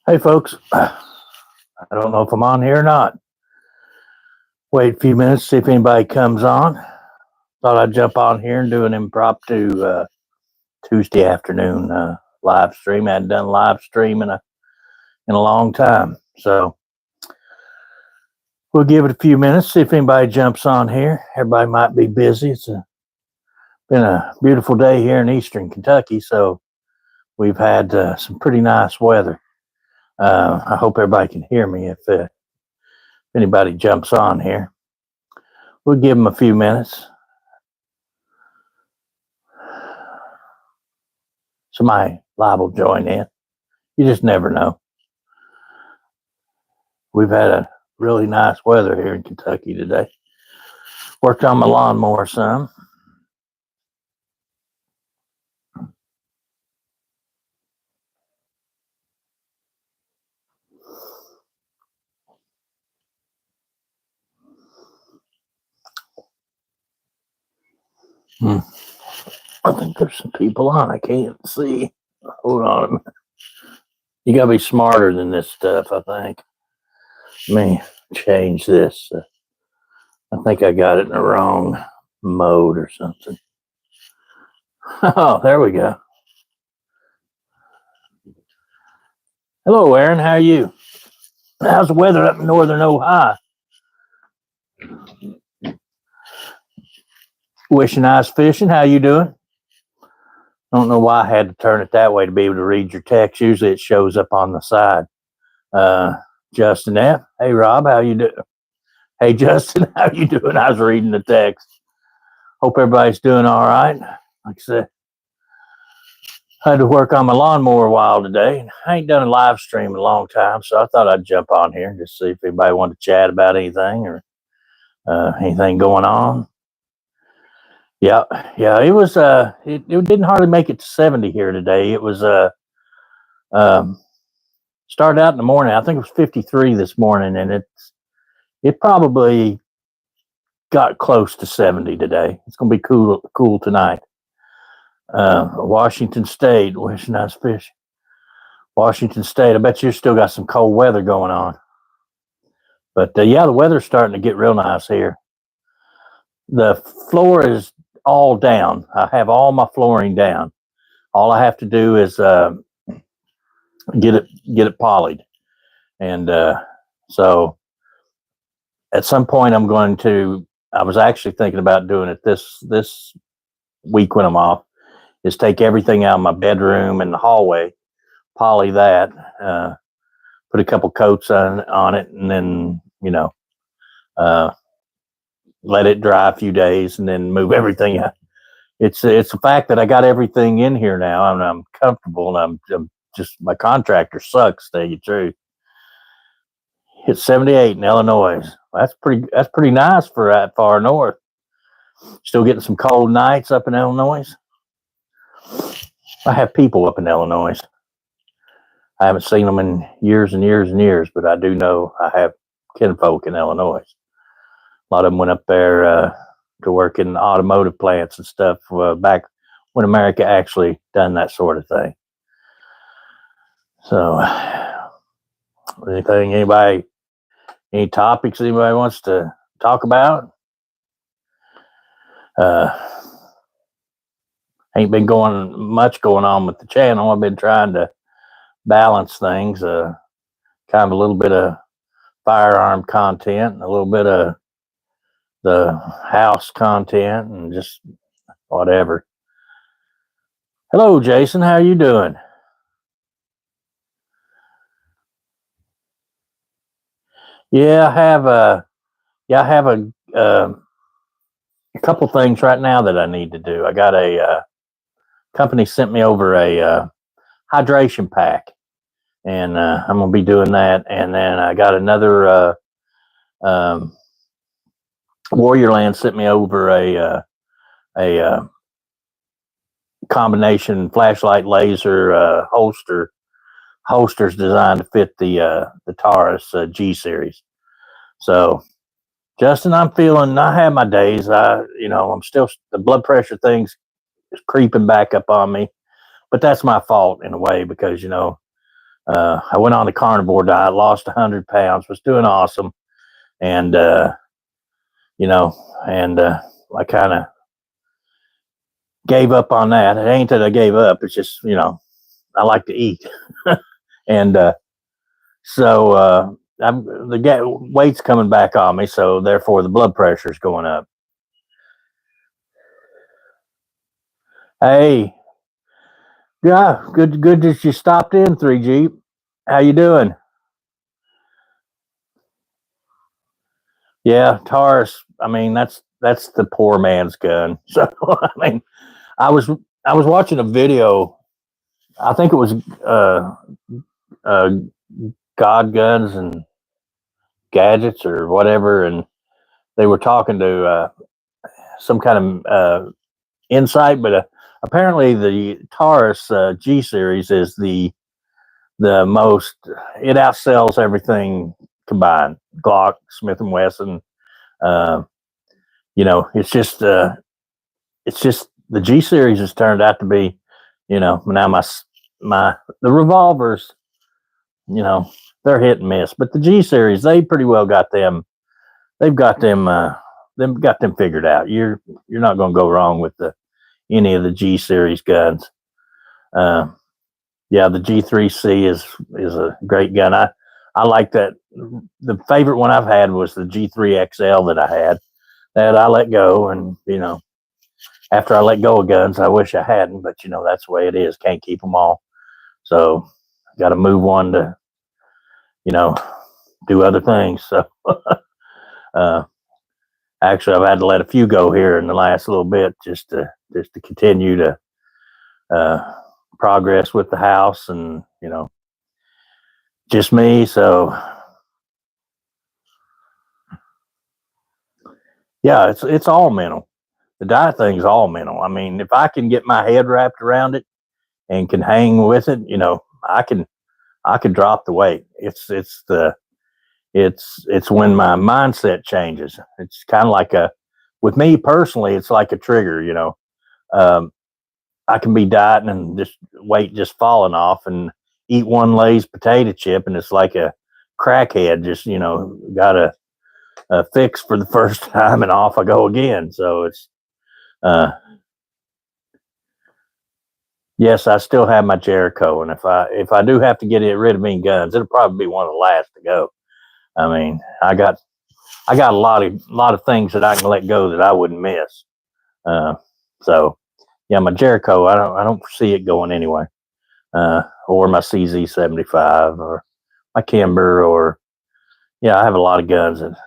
Hey, folks. I don't know if I'm on here or not. Wait a few minutes, see if anybody comes on. Thought I'd jump on here and do an impromptu Tuesday afternoon live stream. I hadn't done a live stream in a long time. So we'll give it a few minutes, see if anybody jumps on here. Everybody might be busy. It's been a beautiful day here in eastern Kentucky, so we've had some pretty nice weather. I hope everybody can hear me if anybody jumps on here. We'll give them a few minutes. Somebody liable to join in. You just never know. We've had a really nice weather here in Kentucky today. Worked on my lawnmower some. I think there's some people on. I can't see. Hold on a minute. You gotta be smarter than this stuff, I think. Let me change this. I think I got it in the wrong mode or something. Oh, there we go. Hello, Aaron. How are you? How's the weather up in northern Ohio? Wishing I was fishing. How you doing? I don't know why I had to turn it that way to be able to read your text. Usually it shows up on the side. Justin F. Hey, Rob, how you doing? Hey, Justin, how you doing? I was reading the text. Hope everybody's doing all right. Like I said, I had to work on my lawnmower a while today. I ain't done a live stream in a long time, so I thought I'd jump on here and just see if anybody wanted to chat about anything or anything going on. Yeah, it was, it didn't hardly make it to 70 here today. It was, started out in the morning. I think it was 53 this morning, and it probably got close to 70 today. It's going to be cool tonight. Washington State, wishing I was fishing. Washington State, I bet you still got some cold weather going on. But yeah, the weather's starting to get real nice here. The floor is all down. I have all my flooring down. All I have to do is get it polished. And so at some point I was actually thinking about doing it this week when I'm off, is take everything out of my bedroom and the hallway, poly that, put a couple coats on it, and then, let it dry a few days and then move everything out. It's the fact that I got everything in here now and I'm comfortable, and I'm just, my contractor sucks, to tell you the truth. It's 78 in Illinois. That's pretty nice for that far north. Still getting some cold nights up in Illinois. I have people up in Illinois. I haven't seen them in years and years and years, but I do know I have kinfolk in Illinois. A lot of them went up there to work in automotive plants and stuff back when America actually done that sort of thing. So, any topics anybody wants to talk about? Ain't been much going on with the channel. I've been trying to balance things, kind of a little bit of firearm content and a little bit of the house content and just whatever. Hello, Jason. How are you doing? Yeah, I have a couple things right now that I need to do. I got a company sent me over a hydration pack, and I'm gonna be doing that. And then I got another Warriorland sent me over a combination flashlight laser holsters designed to fit the Taurus G series. So, Justin, I have my days. I'm still, the blood pressure things is creeping back up on me, but that's my fault in a way because I went on the carnivore diet, lost 100 pounds, was doing awesome. And, you know, and I kind of gave up on that. It ain't that I gave up. It's just, I like to eat. And so weight's coming back on me. So therefore the blood pressure is going up. Hey, yeah, good that you stopped in, 3G. How you doing? Yeah, Taurus. I mean, that's the poor man's gun. So I mean, I was I was watching a video. I think it was uh, God Guns and Gadgets or whatever, and they were talking to some kind of insight. But apparently, the Taurus G series is the most. It outsells everything combined. Glock, Smith and Wesson. Uh, it's just the G series has turned out to be, now my the revolvers, they're hit and miss, but the G series, they pretty well got them. They've got them figured out. You're not going to go wrong with any of the G series guns. Uh, yeah, the G3C is a great gun. I like that. The favorite one I've had was the G3XL that I had. That I let go, and after I let go of guns, I wish I hadn't, but that's the way it is. Can't keep them all, so got to move on to do other things. So uh, actually, I've had to let a few go here in the last little bit just to continue to progress with the house, and just me. So yeah, it's all mental. The diet thing's all mental. I mean, if I can get my head wrapped around it and can hang with it, I can drop the weight. It's when my mindset changes. It's kind of like with me personally, it's like a trigger. Um, I can be dieting and just weight just falling off, and eat one Lay's potato chip, and it's like a crackhead just got a fix for the first time, and off I go again. So it's uh, yes, I still have my Jericho, and if I do have to get rid of any guns, it'll probably be one of the last to go. I mean, I got a lot of things that I can let go that I wouldn't miss. Uh, so yeah, my Jericho, I don't foresee it going anywhere. Or my CZ75 or my Kimber, or yeah, I have a lot of guns that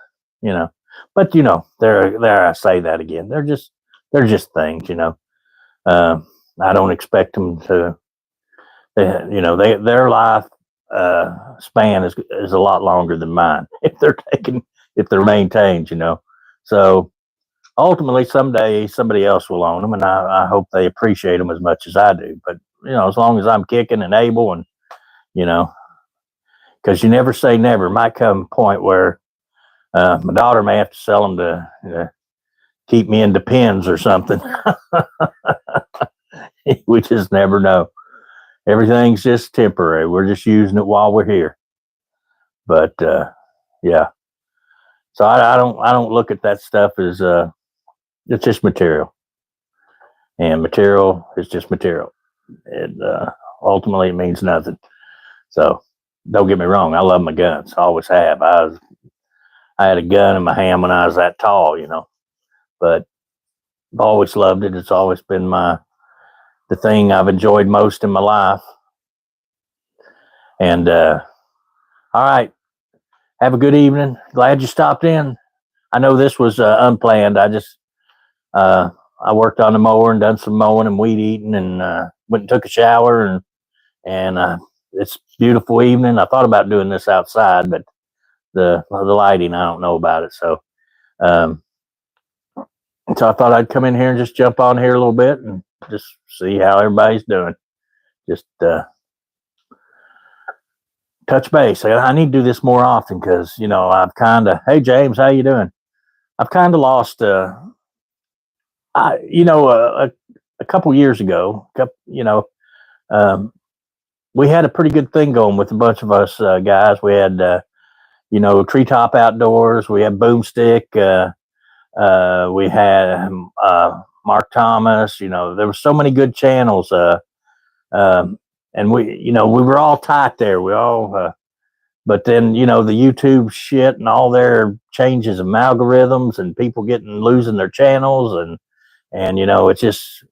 you know, but there I say that again. They're just things. Uh, I don't expect them to. Their life span is a lot longer than mine if they're maintained. So ultimately someday somebody else will own them, and I hope they appreciate them as much as I do. But as long as I'm kicking and able, and you know, because you never say never. Might come a point where my daughter may have to sell them to keep me in depends or something. We just never know. Everything's just temporary. We're just using it while we're here. But yeah, so I don't look at that stuff as it's just material, and material is just material. And ultimately, it means nothing. So don't get me wrong. I love my guns. I always have. I had a gun in my hand when I was that tall, but I've always loved it. It's always been the thing I've enjoyed most in my life. And all right, have a good evening. Glad you stopped in. I know this was unplanned. I worked on the mower and done some mowing and weed eating, and went and took a shower, and it's beautiful evening. I thought about doing this outside, but the lighting, I don't know about it. Um, so I thought I'd come in here and just jump on here a little bit and just see how everybody's doing. Just touch base. I need to do this more often because I've kind of. Hey James, how you doing? I've kind of lost. I, a couple years ago, um, we had a pretty good thing going with a bunch of us guys. We had treetop outdoors. We had boomstick. We had Mark Thomas. There were so many good channels. Um, and we were all tight there. We all, but then the YouTube shit and all their changes of algorithms and people losing their channels and it's just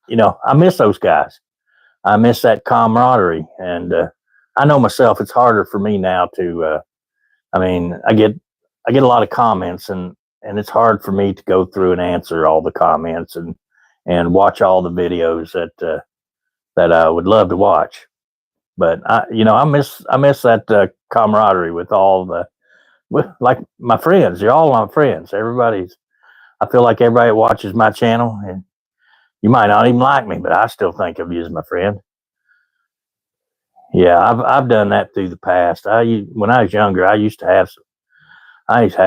I miss those guys. I miss that camaraderie, and I know myself. It's harder for me now to. I mean, I get a lot of comments, and it's hard for me to go through and answer all the comments and watch all the videos that I would love to watch. But I miss that camaraderie with like my friends. You're all my friends. I feel like everybody watches my channel, and you might not even like me, but I still think of you as my friend. Yeah, I've done that through the past. When I was younger, I used to have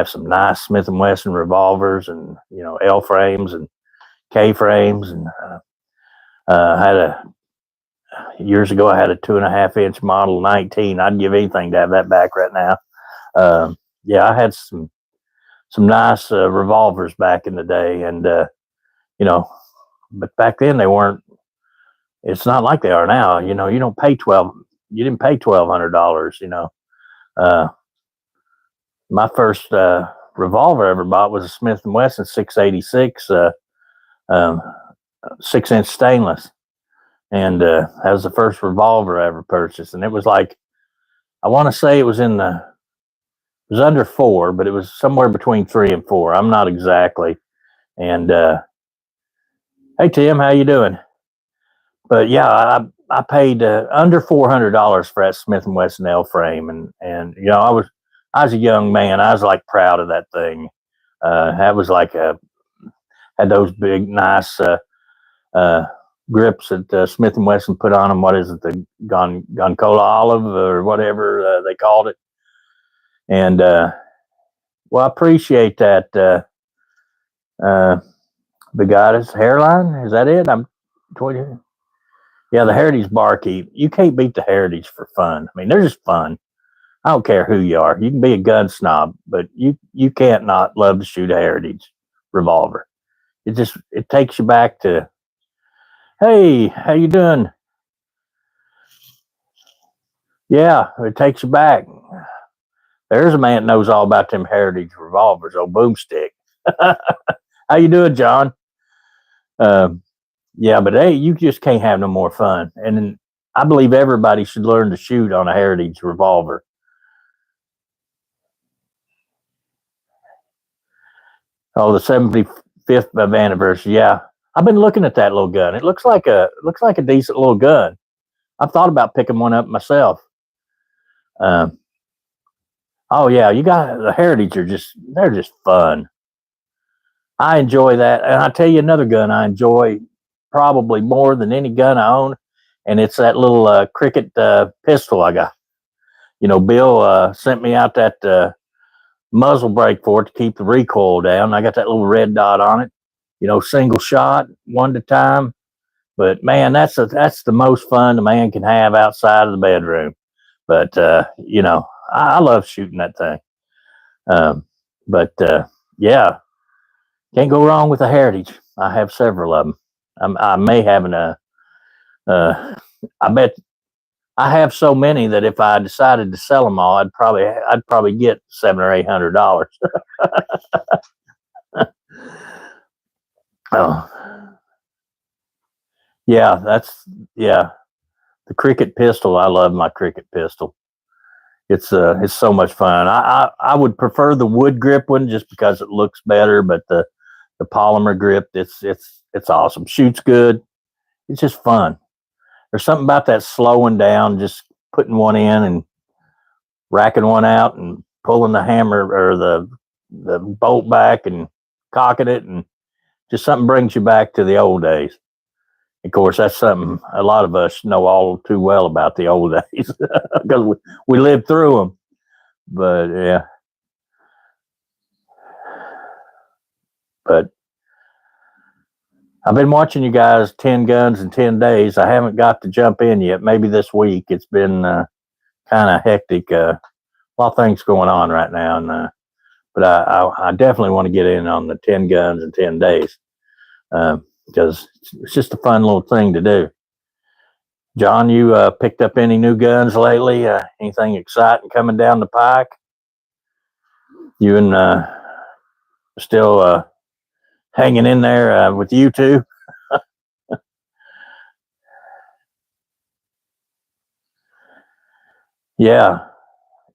some nice Smith and Wesson revolvers, and L frames and K frames, and years ago I had a 2.5 inch model 19. I'd give anything to have that back right now. Yeah, I had some nice revolvers back in the day, and but back then they weren't. It's not like they are now. You don't pay You didn't pay $1,200. Uh, my first revolver I ever bought was a Smith and Wesson 686, um, 6-inch stainless, and that was the first revolver I ever purchased. And it was like, I want to say it was under 4, but it was somewhere between 3 and 4. I'm not exactly. And hey Tim, how you doing? But yeah, I paid under $400 for that Smith and Wesson L frame, and I was a young man. I was like proud of that thing. That was like had those big nice grips that Smith and Wesson put on them. What is it, the Goncola olive or whatever they called it? And well, I appreciate that. The goddess hairline, is that it? I'm 20. Yeah, the Heritage Barkeep. You can't beat the Heritage for fun. I mean, they're just fun. I don't care who you are. You can be a gun snob, but you can't not love to shoot a Heritage revolver. It takes you back to, hey, how you doing? Yeah, it takes you back. There's a man that knows all about them Heritage revolvers, old Boomstick. How you doing, John? Yeah, but hey, you just can't have no more fun. And I believe everybody should learn to shoot on a Heritage revolver. Oh, the 75th anniversary. Yeah, I've been looking at that little gun. It looks like a decent little gun. I've thought about picking one up myself. Oh yeah, you got the Heritage they're just fun. I enjoy that, and I tell you another gun I enjoy probably more than any gun I own, and it's that little Cricket pistol I got. Bill sent me out that muzzle brake for it to keep the recoil down. I got that little red dot on it. Single shot, one at a time. But man, that's the most fun the man can have outside of the bedroom. But I love shooting that thing. But yeah, can't go wrong with a Heritage. I have several of them. I may have I bet I have so many that if I decided to sell them all, I'd probably get $700 or $800. Oh, yeah, yeah. The Cricket pistol. I love my Cricket pistol. It's so much fun. I would prefer the wood grip one just because it looks better, but the polymer grip, it's awesome. Shoots good. It's just fun. There's something about that slowing down, just putting one in and racking one out and pulling the hammer or the bolt back and cocking it, and just something brings you back to the old days. Of course, that's something a lot of us know all too well about the old days because we lived through them. But yeah, but I've been watching you guys 10 guns in 10 days. I haven't got to jump in yet. Maybe this week. It's been kind of hectic. A lot of things going on right now. But I definitely want to get in on the 10 guns in 10 days because it's just a fun little thing to do. John, you picked up any new guns lately? Anything exciting coming down the pike? You and still hanging in there with you two? Yeah,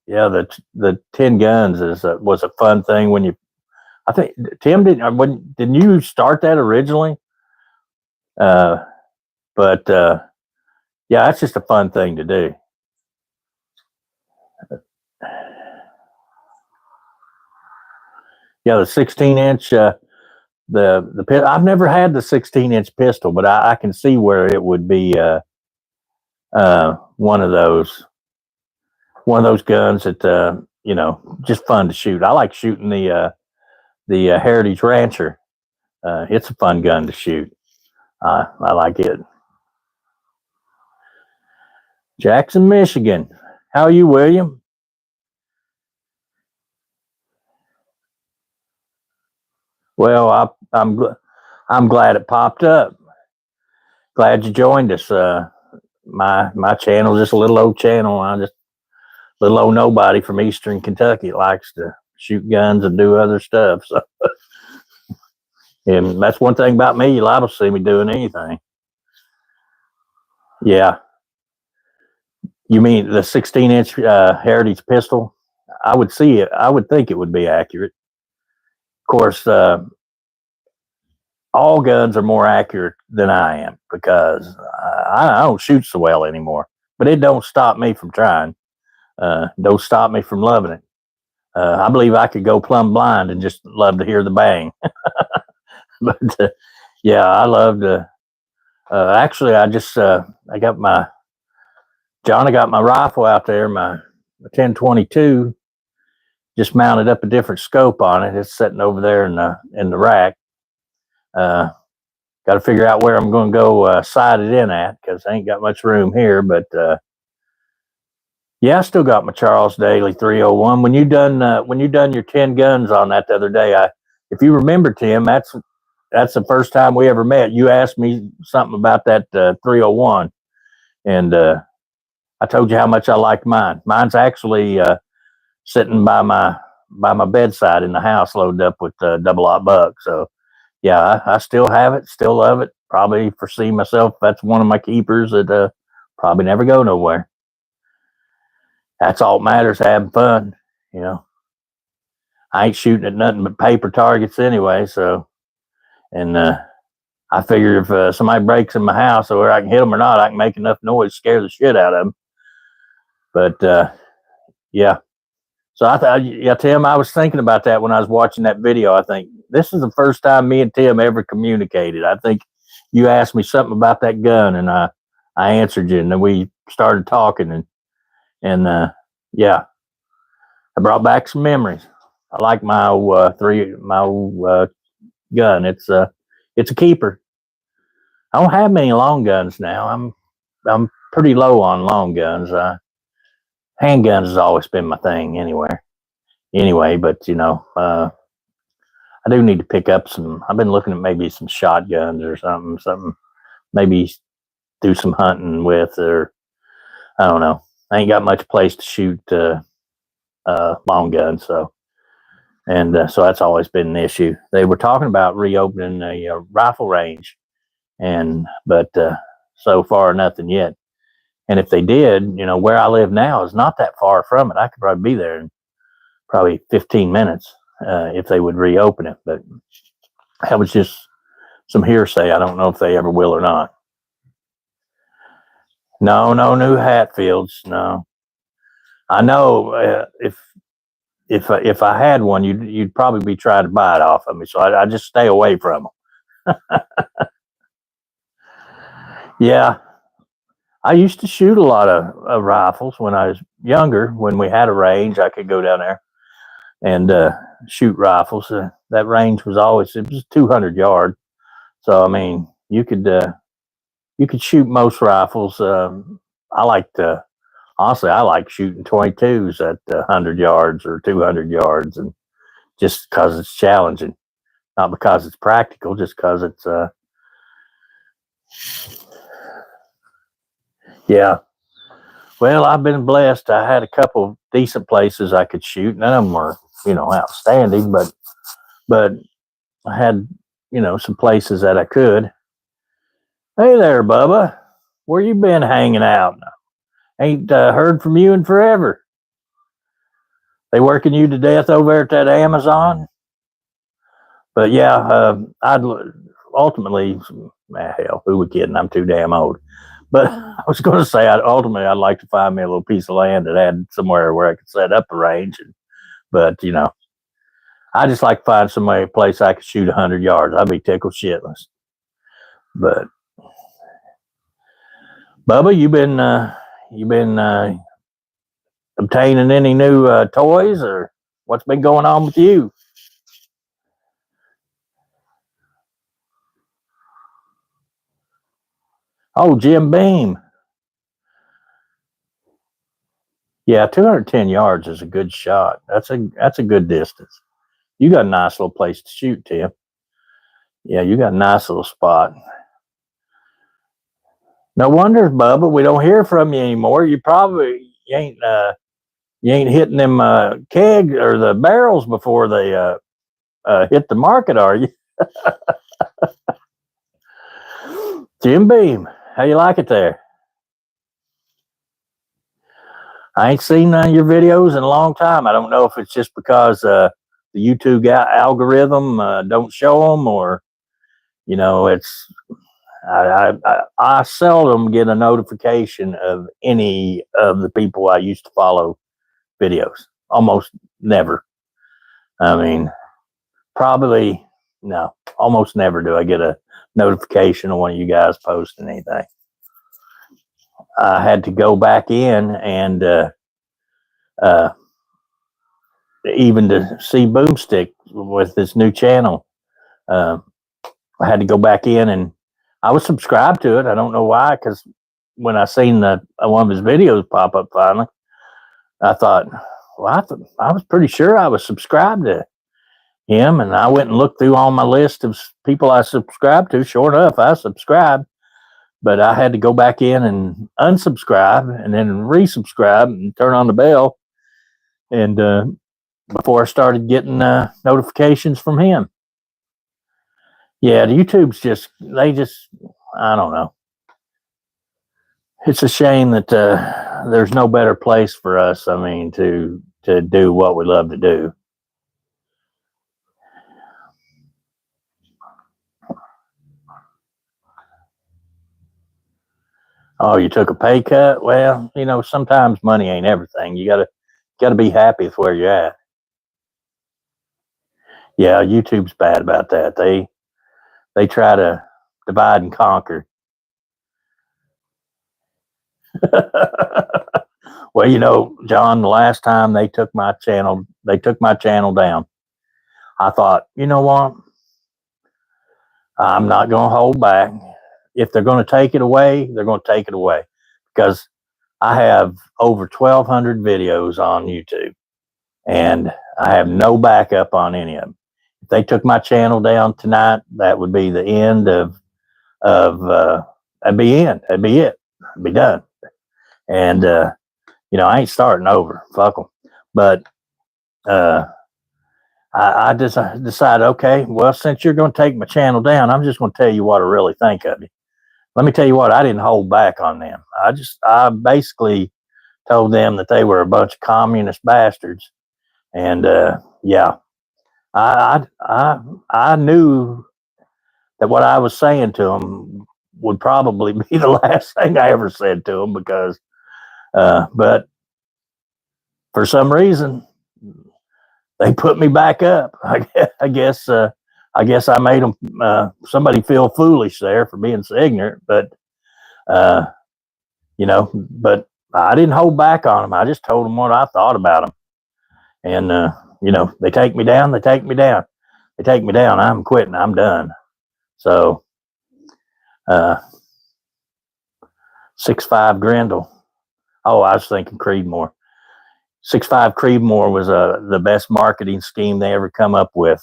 yeah. The 10 guns was a fun thing when you. I think Tim didn't you start that originally? Uh, but yeah, that's just a fun thing to do. Yeah, the 16-inch. I've never had the 16-inch pistol, but I can see where it would be one of those guns that just fun to shoot. I like shooting the Heritage Rancher. It's a fun gun to shoot. I like it. Jackson, Michigan. How are you, William? Well, I'm glad it popped up. Glad you joined us. My channel is just a little old channel. I just little old nobody from Eastern Kentucky likes to shoot guns and do other stuff. So, and that's one thing about me. You're liable to see me doing anything. Yeah. You mean the 16-inch Heritage pistol? I would see it. I would think it would be accurate. Of course, all guns are more accurate than I am because I don't shoot so well anymore. But it don't stop me from trying. Don't stop me from loving it. I believe I could go plumb blind and just love to hear the bang. But yeah, I love to. Actually, I got my John. I got my rifle out there, my 1022. Just mounted up a different scope on it. It's sitting over there in the rack. Got to figure out where I'm going to go sight it in at because I ain't got much room here. But yeah, I still got my Charles Daly 301. When you done your 10 guns on that the other day, if you remember, Tim, that's the first time we ever met. You asked me something about that 301, and I told you how much I liked mine. Mine's actually sitting by my bedside in the house, loaded up with double aught buck. So yeah, I still have it, still love it. Probably foresee myself that's one of my keepers that probably never go nowhere. That's all that matters, having fun, you know. I ain't shooting at nothing but paper targets anyway, so and I figure if somebody breaks in my house, or where I can hit them or not, I can make enough noise to scare the shit out of them. But yeah, so I thought, yeah, Tim, I was thinking about that when I was watching that video. I think this is the first time me and Tim ever communicated. I think you asked me something about that gun, and I answered you, and then we started talking, and yeah, I brought back some memories. I like my old gun. It's a keeper. I don't have many long guns now. I'm pretty low on long guns. Handguns has always been my thing anyway, but I do need to pick up some. I've been looking at maybe some shotguns or something maybe do some hunting with, or I don't know. I ain't got much place to shoot long guns, so so that's always been an issue. They were talking about reopening a rifle range, but so far nothing yet. And if they did, where I live now is not that far from it. I could probably be there in probably 15 minutes if they would reopen it. But that was just some hearsay. I don't know if they ever will or not. No new Hatfields. No, I know if I had one, you'd probably be trying to buy it off of me. So I just stay away from them. Yeah, I used to shoot a lot of rifles when I was younger. When we had a range, I could go down there and shoot rifles. That range was 200 yards, So I mean, you could shoot most rifles. I like to honestly, I like shooting 22s at 100 yards or 200 yards, and just because it's challenging, not because it's practical, just because it's yeah. Well, I've been blessed. I had a couple decent places I could shoot. None of them were, outstanding, but I had, some places that I could. Hey there, Bubba. Where you been hanging out? Ain't heard from you in forever. They working you to death over at that Amazon? But yeah, I'd ultimately, hell, who we kidding? I'm too damn old. But I was going to say, I'd like to find me a little piece of land that had somewhere where I could set up a range. But I just like to find a place I could shoot 100 yards. I'd be tickled shitless. But Bubba, you been obtaining any new toys, or what's been going on with you? Oh, Jim Beam. Yeah, 210 yards is a good shot. That's a good distance. You got a nice little place to shoot, Tim. Yeah, you got a nice little spot. No wonder, Bubba, we don't hear from you anymore. You ain't hitting them kegs or the barrels before they hit the market, are you? Jim Beam, how you like it there? I ain't seen none of your videos in a long time. I don't know if it's just because the YouTube algorithm don't show them, or it's I seldom get a notification of any of the people I used to follow videos. Almost never. I mean, probably no, almost never do I get a notification of one of you guys posting anything. I had to go back in and even to see Boomstick with this new channel. I had to go back in, and I was subscribed to it. I don't know why, because when I seen one of his videos pop up finally, I thought, well, I was pretty sure I was subscribed to him, and I went and looked through all my list of people I subscribed to. Sure enough, I subscribed, but I had to go back in and unsubscribe and then resubscribe and turn on the bell, and before I started getting notifications from him. Yeah, the YouTube's I don't know. It's a shame that there's no better place for us. I mean, to do what we love to do. Oh, you took a pay cut? Well, sometimes money ain't everything. You gotta be happy with where you're at. Yeah, YouTube's bad about that. They try to divide and conquer. Well, John, the last time they took my channel down. I thought, you know what? I'm not going to hold back. If they're going to take it away, they're going to take it away, because I have over 1,200 videos on YouTube, and I have no backup on any of them. If they took my channel down tonight, that would be the end of that'd be it. That'd be done. And I ain't starting over. Fuck them. But I just decided, okay, well, since you're going to take my channel down, I'm just going to tell you what I really think of you. Let me tell you what, I didn't hold back on them. I basically told them that they were a bunch of communist bastards. And yeah, I knew that what I was saying to them would probably be the last thing I ever said to them, because but for some reason they put me back up. I guess I made them somebody feel foolish there for being so ignorant, but but I didn't hold back on them. I just told them what I thought about them, and they take me down. They take me down. I'm quitting. I'm done. So Uh, 6.5 Grendel. Oh, I was thinking Creedmoor. 6.5 Creedmoor was the best marketing scheme they ever come up with.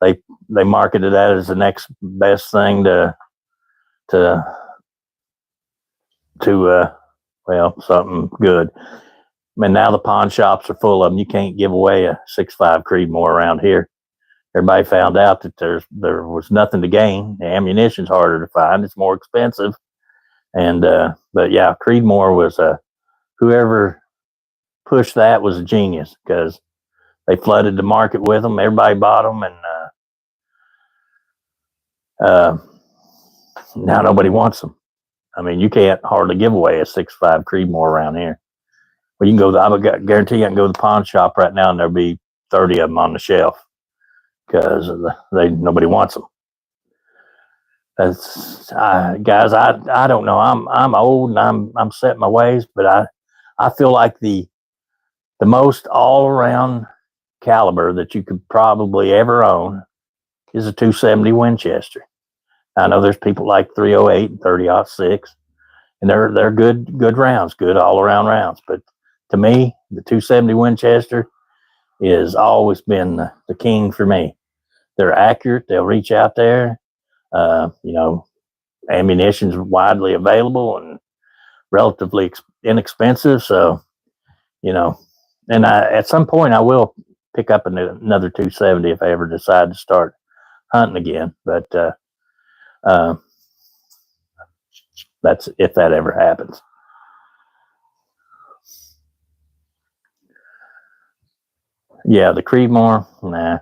They marketed that as the next best thing to well, something good. And now the pawn shops are full of them. You can't give away a 6.5 Creedmoor around here. Everybody found out that there was nothing to gain. The ammunition's harder to find. It's more expensive. And but yeah, Creedmoor was whoever pushed that was a genius, because they flooded the market with them. Everybody bought them, and now nobody wants them. I mean, you can't hardly give away a 6.5 Creedmoor around here. Well, you can go. I guarantee you, I can go to the pawn shop right now, and there'll be 30 of them on the shelf, because nobody wants them. That's guys. I don't know. I'm old and I'm set in my ways, but I feel like the most all around caliber that you could probably ever own is a 270 Winchester. I know there's people like 308 and 30-06, and they're good rounds, good all around rounds. But to me, the 270 Winchester has always been the king for me. They're accurate. They'll reach out there. Ammunition's widely available and relatively inexpensive. So, and at some point I will pick up another 270 if I ever decide to start hunting again. But that's if that ever happens. Yeah, the Creedmoor, nah.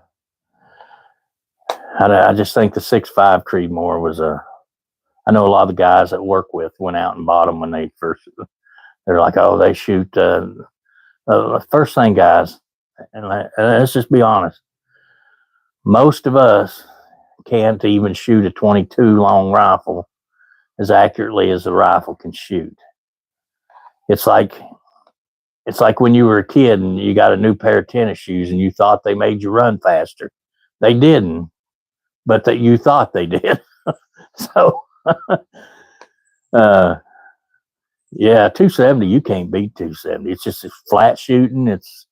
I just think the 6.5 Creedmoor was I know a lot of the guys that work with went out and bought them when they first. They're like, oh, they shoot. First thing, guys, and let's just be honest. Most of us can't even shoot a 22 long rifle as accurately as the rifle can shoot. It's like when you were a kid and you got a new pair of tennis shoes and you thought they made you run faster. They didn't, but that you thought they did. So, yeah, 270, you can't beat 270. It's just flat shooting. It's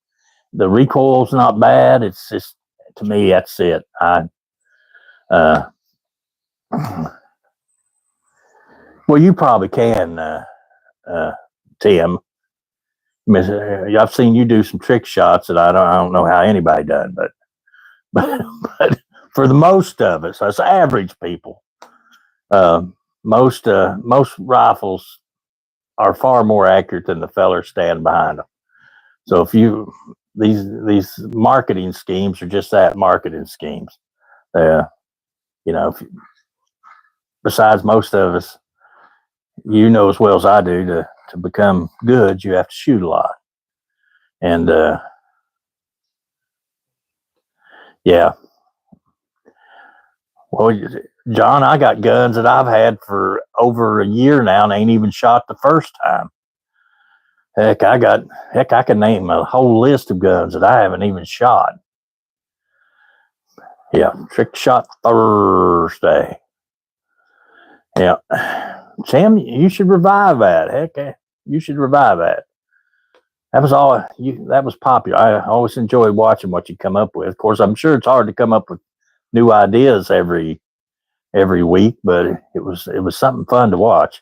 the recoil's not bad. It's just, to me, that's it. Well, you probably can, Tim. I've seen you do some trick shots that I don't know how anybody done, but for the most of us, us average people, most rifles are far more accurate than the feller standing behind them. So if these marketing schemes are just that, marketing schemes. Besides most of us, as well as I do, to become good, you have to shoot a lot. And yeah. Well, John, I got guns that I've had for over a year now and ain't even shot the first time. Heck, I can name a whole list of guns that I haven't even shot. Yeah, trick shot Thursday. Yeah. Sam, you should revive that. Heck, you should revive that. That was that was popular. I always enjoyed watching what you come up with. Of course, I'm sure it's hard to come up with new ideas every week, but it was something fun to watch.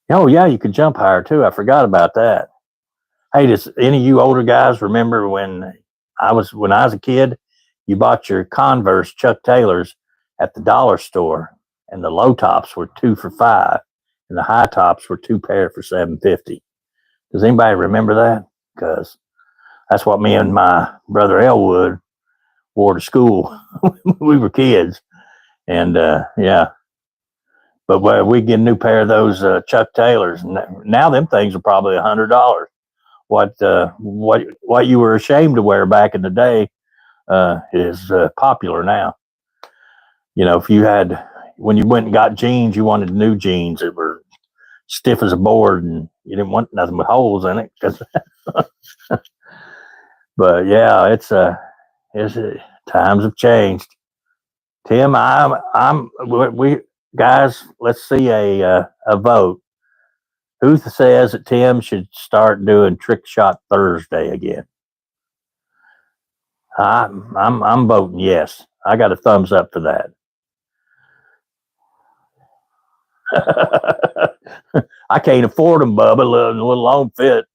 Oh yeah, you could jump higher too. I forgot about that. Hey, does any of you older guys remember when I was a kid, you bought your Converse Chuck Taylors at the dollar store, and the low tops were 2 for $5, and the high tops were 2 pair for $7.50. Does anybody remember that? Because that's what me and my brother Elwood wore to school when we were kids. And yeah, but we get a new pair of those Chuck Taylors, and now them things are probably $100. What you were ashamed to wear back in the day is popular now. If you had, when you went and got jeans, you wanted new jeans that were stiff as a board, and you didn't want nothing with holes in it. But yeah, it's times have changed. Tim, we guys, let's see a vote. Who says that Tim should start doing Trick Shot Thursday again? I'm voting yes. I got a thumbs up for that. I can't afford them, Bubba. A little home fit.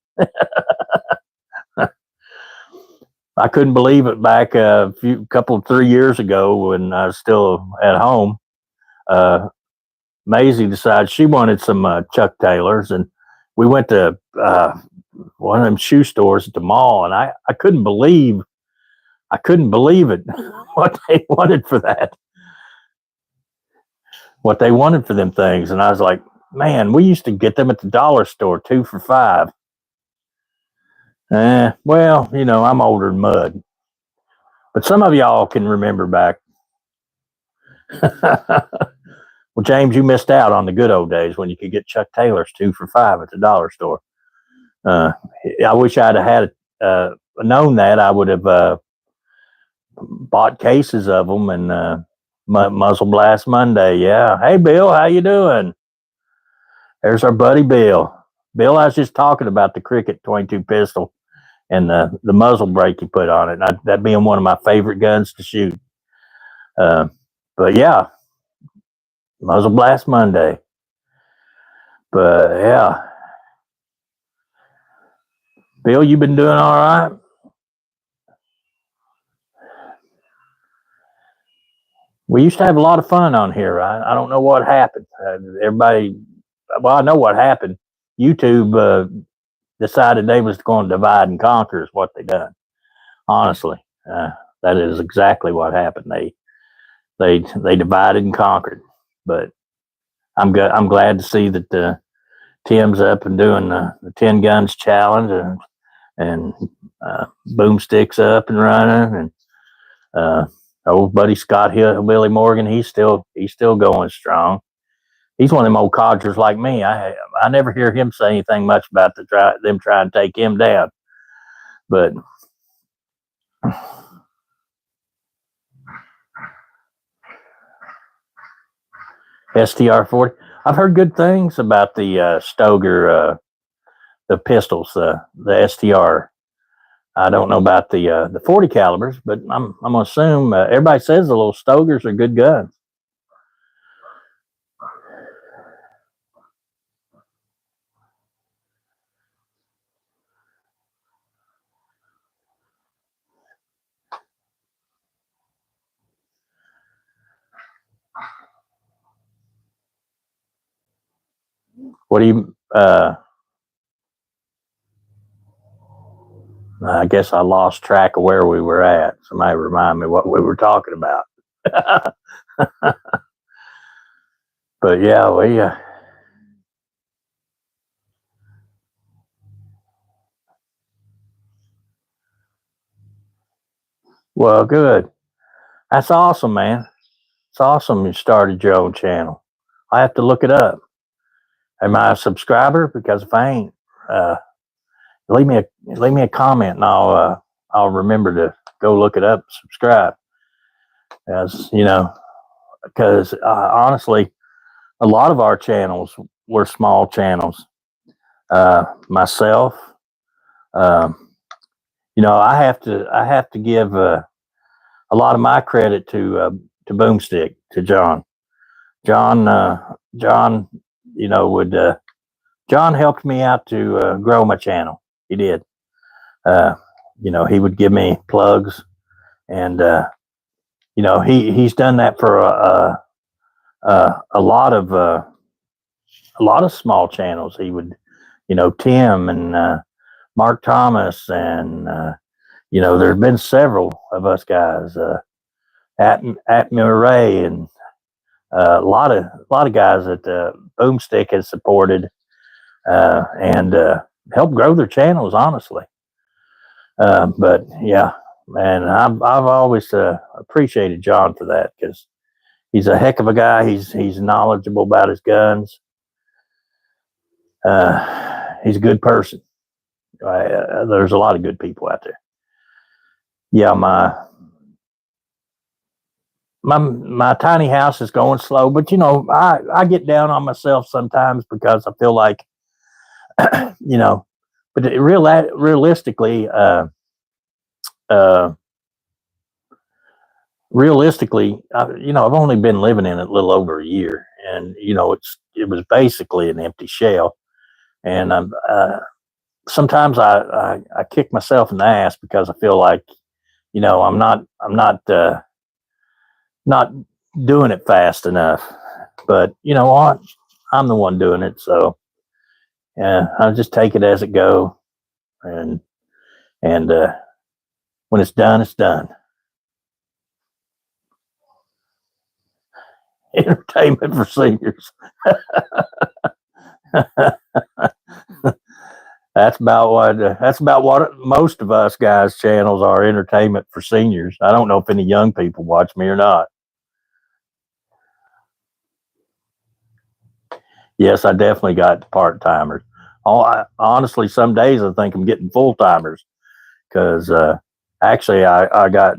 I couldn't believe it back a couple 3 years ago when I was still at home. Maisie decided she wanted some Chuck Taylors, and we went to one of them shoe stores at the mall, and I couldn't believe it what they wanted for that, what they wanted for them things, and I was like, man, we used to get them at the dollar store 2 for $5. Well, I'm older than mud, but some of y'all can remember back. Well, James, you missed out on the good old days when you could get Chuck Taylors 2 for $5 at the dollar store. I wish I'd have had known that. I would have bought cases of them and Muzzle Blast Monday. Yeah. Hey, Bill, how you doing? There's our buddy Bill. Bill, I was just talking about the Cricket 22 pistol and the muzzle brake you put on it. That being one of my favorite guns to shoot. But yeah, Muzzle Blast Monday. But yeah, Bill, you been doing all right? We used to have a lot of fun on here, right? I don't know what happened. Well, I know what happened. YouTube decided they was going to divide and conquer is what they done. Honestly, that is exactly what happened. They divided and conquered. But I'm glad to see that Tim's up and doing the 10 guns challenge and boomsticks up and running, and old buddy Scott Billy Morgan, he's still going strong. He's one of them old codgers like me. I never hear him say anything much about them trying to take him down. But STR-40, I've heard good things about the Stoeger, the pistols, the STR. I don't know about the 40 calibers, but I'm gonna assume everybody says the little Stoegers are good guns. What do you? I guess I lost track of where we were at. Somebody remind me what we were talking about. But yeah, we. Well, good. That's awesome, man. It's awesome you started your own channel. I have to look it up. Am I a subscriber? Because if I ain't, leave me a comment and I'll remember to go look it up, subscribe. As because honestly, a lot of our channels were small channels. Myself, I have to give a lot of my credit to Boomstick, to John. John, John helped me out to grow my channel. He did. He would give me plugs, and he's done that for a lot of small channels. He would, Tim and Mark Thomas, and there's been several of us guys, at Murray, and a lot of guys that Boomstick has supported and helped grow their channels, honestly. But yeah, man, I've always appreciated John for that, because he's a heck of a guy. He's knowledgeable about his guns. He's a good person. There's a lot of good people out there. Yeah, my my tiny house is going slow, but I get down on myself sometimes because I feel like but realistically, uh, I've only been living in it a little over a year, and it was basically an empty shell. And sometimes I kick myself in the ass because I feel like I'm not doing it fast enough. But you know what? I'm the one doing it, so yeah, I'll just take it as it go, and when it's done, it's done. Entertainment for seniors. That's about what most of us guys' channels are. Entertainment for seniors. I don't know if any young people watch me or not. Yes, I definitely got part timers. Honestly, some days I think I'm getting full timers because actually I got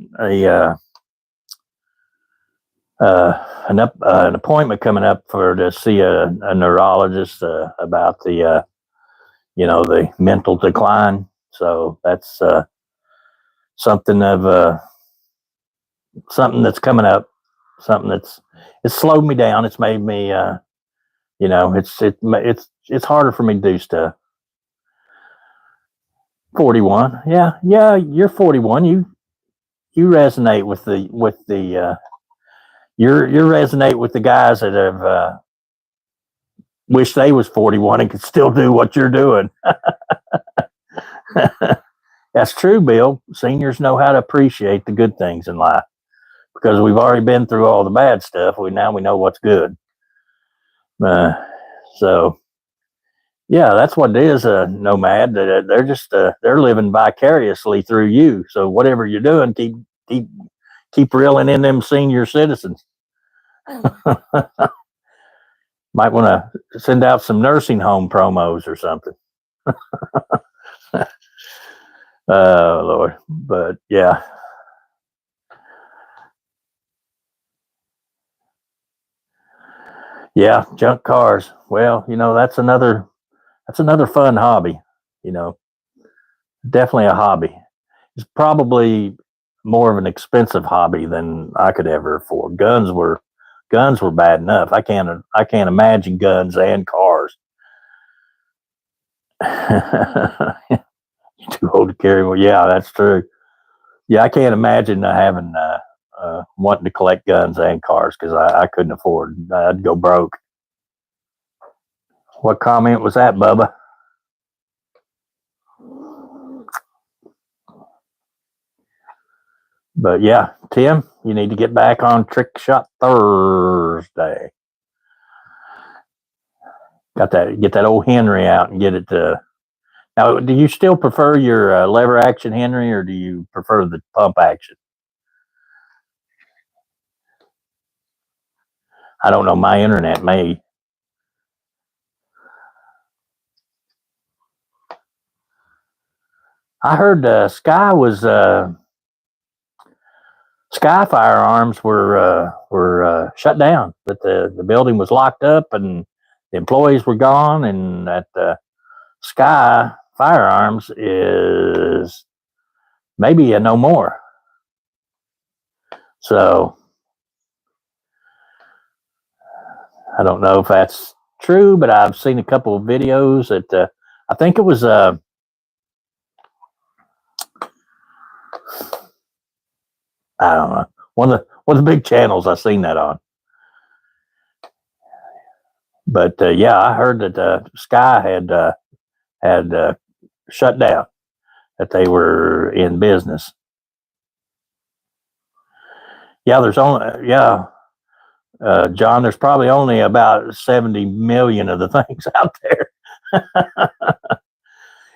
an appointment coming up to see a neurologist about the mental decline. So that's something of something that's coming up. Something it's slowed me down. It's made me it's harder for me to do stuff. 41. Yeah, you're 41. You resonate with the you resonate with the guys that have wish they was 41 and could still do what you're doing. That's true, Bill. Seniors know how to appreciate the good things in life because we've already been through all the bad stuff. Now we know what's good. So yeah, that's what it is. A nomad. They're just they're living vicariously through you. So whatever you're doing, keep reeling in them senior citizens. Might want to send out some nursing home promos or something. Oh Lord, but yeah. Yeah, junk cars. Well, that's another fun hobby. You know, definitely a hobby. It's probably more of an expensive hobby than I could ever afford. Guns were bad enough. I can't imagine guns and cars. You're too old to carry one. Yeah, that's true. Yeah, I can't imagine having wanting to collect guns and cars because I couldn't afford. I'd go broke. What comment was that, Bubba? But yeah, Tim, you need to get back on Trick Shot Thursday. Get that old Henry out and get it. Now, do you still prefer your lever action Henry, or do you prefer the pump action? I don't know. My internet may. I heard Sky Firearms were shut down. That the building was locked up and the employees were gone, and that Sky Firearms is maybe a no more. So I don't know if that's true, but I've seen a couple of videos that I think it was I don't know, one of the big channels I seen that on. But yeah, I heard that Sky had shut down, that they were in business. Yeah, John, there's probably only about 70 million of the things out there.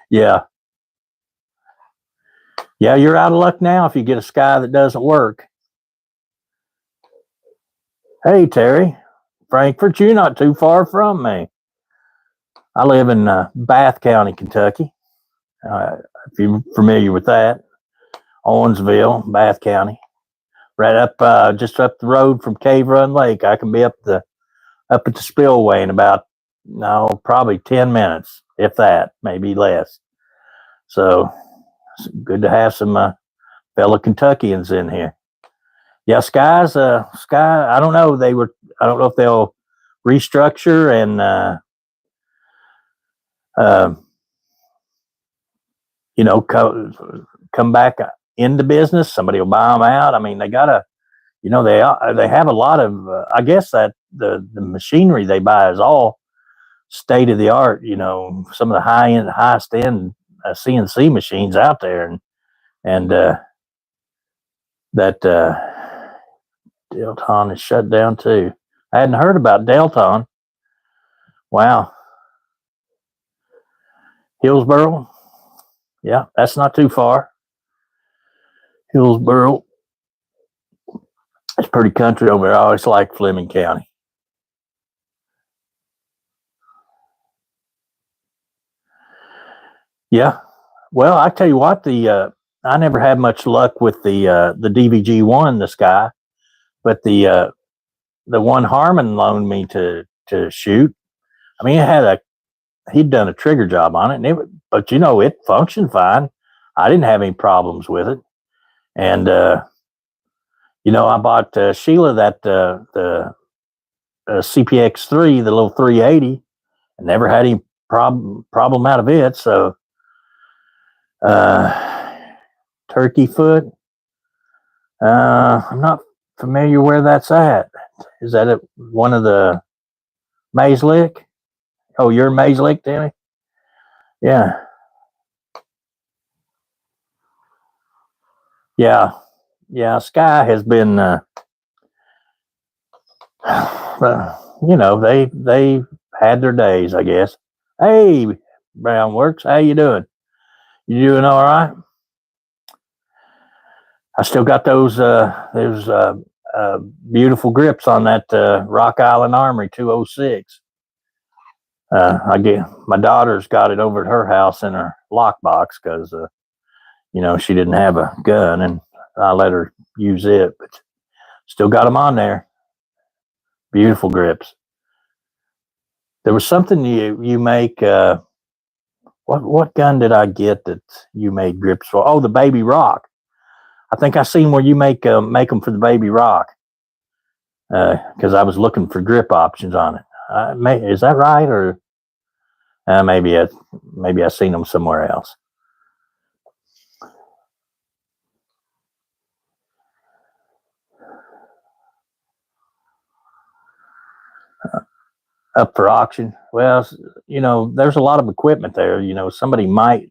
Yeah. Yeah, you're out of luck now if you get a Sky that doesn't work. Hey, Terry, Frankfurt, you're not too far from me. I live in Bath County, Kentucky. If you're familiar with that, Owensville, Bath County. right up just up the road from Cave Run Lake. I can be up at the spillway in about probably 10 minutes, if that, maybe less. So it's good to have some fellow Kentuckians in here. Yeah, Sky. I don't know. I don't know if they'll restructure and uh, come back into business. Somebody will buy them out. I mean, they gotta. They have a lot of. I guess that the machinery they buy is all state of the art. Some of the highest end CNC machines out there, and that Delton is shut down too. I hadn't heard about Delton. Wow. Hillsboro. Yeah, that's not too far. Hillsboro. It's pretty country over there. I always like Fleming County. Yeah. Well, I tell you what, I never had much luck with the DVG one, the Sky, but the one Harmon loaned me to shoot. I mean, he'd done a trigger job on it, but it functioned fine. I didn't have any problems with it, and I bought Sheila that the CPX3, the little 380, and never had any problem out of it. So, Turkey Foot. I'm not familiar where that's at. Is that at one of the Maze Lick? Oh, you're Maze Lick, Danny? Yeah. Yeah. Yeah. Sky has been, they had their days, I guess. Hey, Brown Works, how you doing? You doing all right? I still got those beautiful grips on that Rock Island Armory 206. My daughter's got it over at her house in her lockbox because she didn't have a gun, and I let her use it, but still got them on there. Beautiful grips. There was something you make. What gun did I get that you made grips for? Oh, the Baby Rock. I think I seen where you make them for the Baby Rock. Because I was looking for grip options on it. Is that right, or maybe I seen them somewhere else? Up for auction. Well, there's a lot of equipment there. Somebody might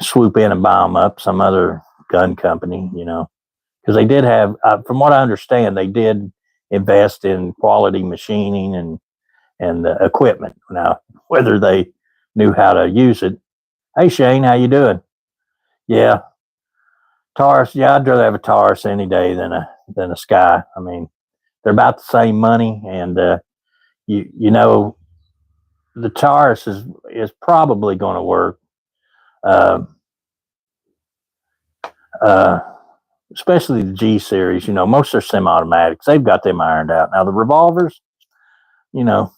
swoop in and buy them up. Some other gun company, because they did have, from what I understand, they did invest in quality machining and equipment. Now, whether they knew how to use it. Hey, Shane, how you doing? Yeah, Taurus. Yeah, I'd rather have a Taurus any day than a Sky. I mean, they're about the same money, and the Taurus is probably going to work. Especially the G series, most are semi-automatics. They've got them ironed out. Now the revolvers, of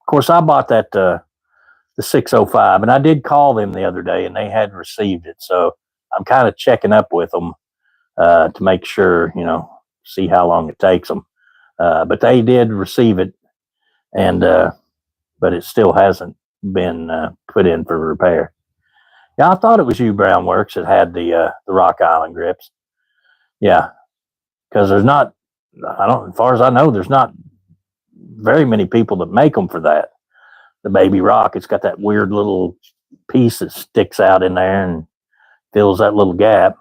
course, I bought that the 605, and I did call them the other day, and they had received it. So I'm kind of checking up with them to make sure, see how long it takes them. But they did receive it, and but it still hasn't been put in for repair. Yeah, I thought it was you, Brown Works, that had the Rock Island grips. Yeah, because there's not, as far as I know, there's not very many people that make them for that. The Baby Rock, it's got that weird little piece that sticks out in there and fills that little gap.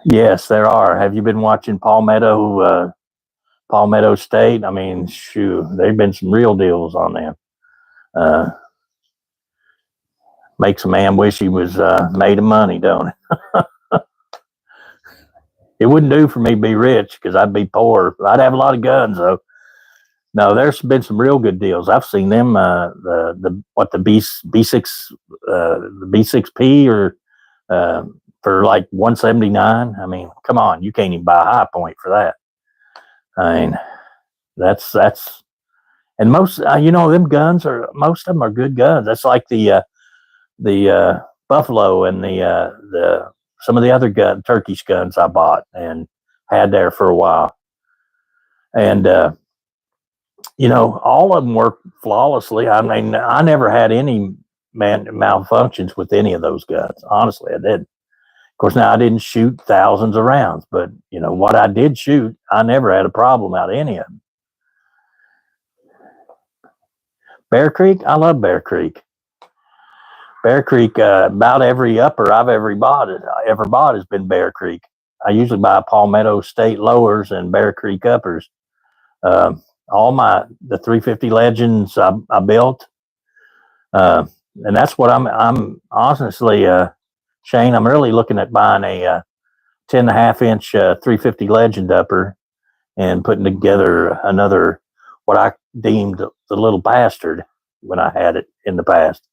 Yes, there are. Have you been watching Palmetto State? I mean, shoot, there've been some real deals on them. Makes a man wish he was made of money, don't it? It wouldn't do for me to be rich because I'd be poor. I'd have a lot of guns though. No, there's been some real good deals. I've seen them. The B6 the B6P or for like 179. I mean, come on, you can't even buy a High Point for that. I mean, that's and most them guns are most of them are good guns. That's like the Buffalo and the some of the other Turkish guns I bought and had there for a while, and all of them work flawlessly. I mean, I never had any malfunctions with any of those guns. Honestly, I didn't. Of course, now I didn't shoot thousands of rounds, but what I did shoot, I never had a problem out of any of them. Bear Creek, I love Bear Creek. Bear Creek, about every upper I've ever bought has been Bear Creek. I usually buy Palmetto State lowers and Bear Creek uppers. All the 350 Legends I built, and that's what I'm honestly, Shane. I'm really looking at buying a 10.5-inch 350 Legend upper and putting together another what I deemed the little bastard when I had it in the past,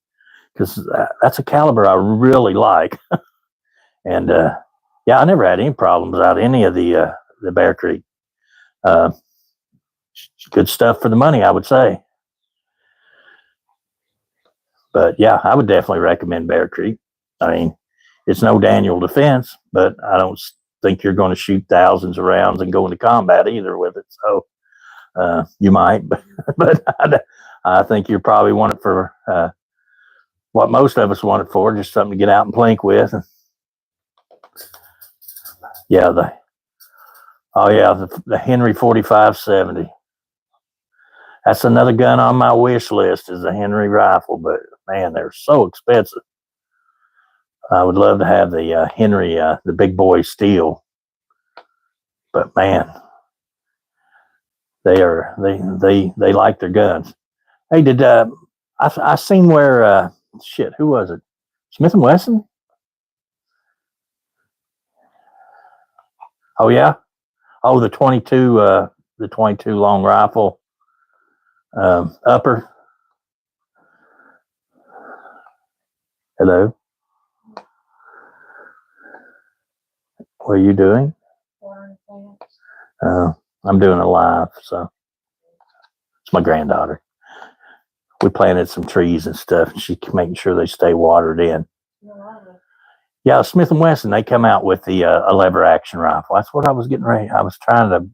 because that's a caliber I really like. And I never had any problems out of any of the Bear Creek. Good stuff for the money, I would say. But yeah, I would definitely recommend Bear Creek. I mean, it's no Daniel Defense, but I don't think you're going to shoot thousands of rounds and go into combat either with it. So you might, but I think you probably want it for what most of us want it for, just something to get out and plink with. Yeah, the Henry 4570. That's another gun on my wish list, is a Henry rifle, but man, they're so expensive. I would love to have the Henry, the big boy steel, but man, they like their guns. Hey, did I seen where who was it? Smith and Wesson? Oh yeah. Oh, the 22 long rifle upper. Hello. What are you doing? I'm doing a live, so it's my granddaughter. We planted some trees and stuff, and she's making sure they stay watered in. Yeah, Smith and Wesson, they come out with the a lever action rifle. That's what I was getting ready. I was trying to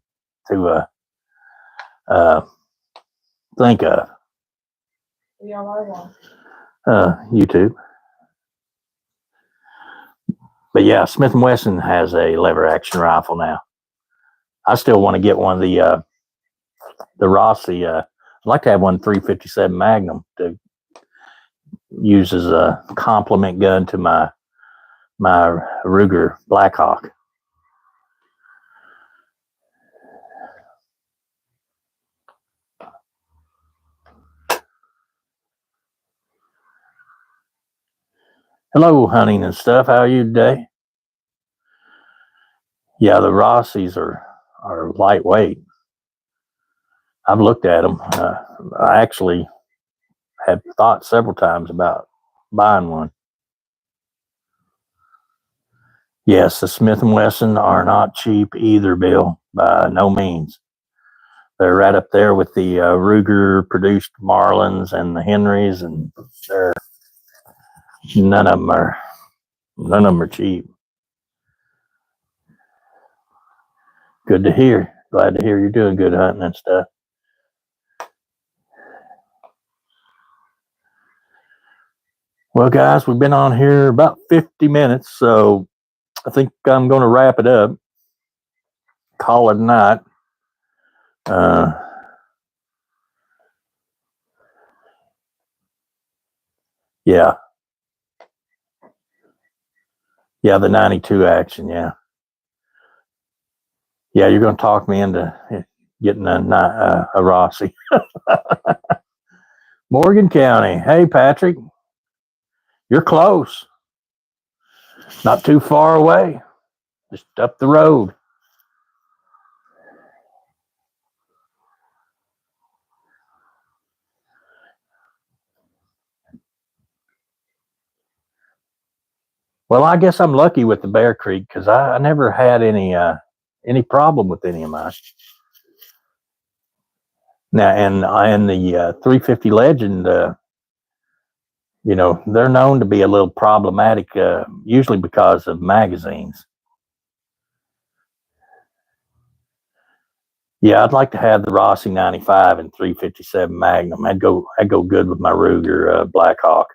think of. YouTube. But yeah, Smith and Wesson has a lever action rifle now. I still want to get one of the Rossi. I'd like to have one 357 Magnum to use as a complement gun to my Ruger Blackhawk. Hello, hunting and stuff. How are you today? Yeah, the Rossis are lightweight. I've looked at them. I actually had thought several times about buying one. Yes, the Smith & Wesson are not cheap either, Bill, by no means. They're right up there with the Ruger-produced Marlins and the Henrys, and none of them are cheap. Good to hear. Glad to hear you're doing good hunting and stuff. Well, guys, we've been on here about 50 minutes, so I think I'm going to wrap it up. Call it a night. Yeah. Yeah, the 92 action, yeah. Yeah, you're going to talk me into getting a Rossi. Morgan County. Hey, Patrick. You're close. Not too far away. Just up the road. Well, I guess I'm lucky with the Bear Creek because I never had any problem with any of mine. Now, and the 350 Legend, they're known to be a little problematic, usually because of magazines. Yeah, I'd like to have the Rossi 95 and 357 Magnum. I'd go good with my Ruger Blackhawk.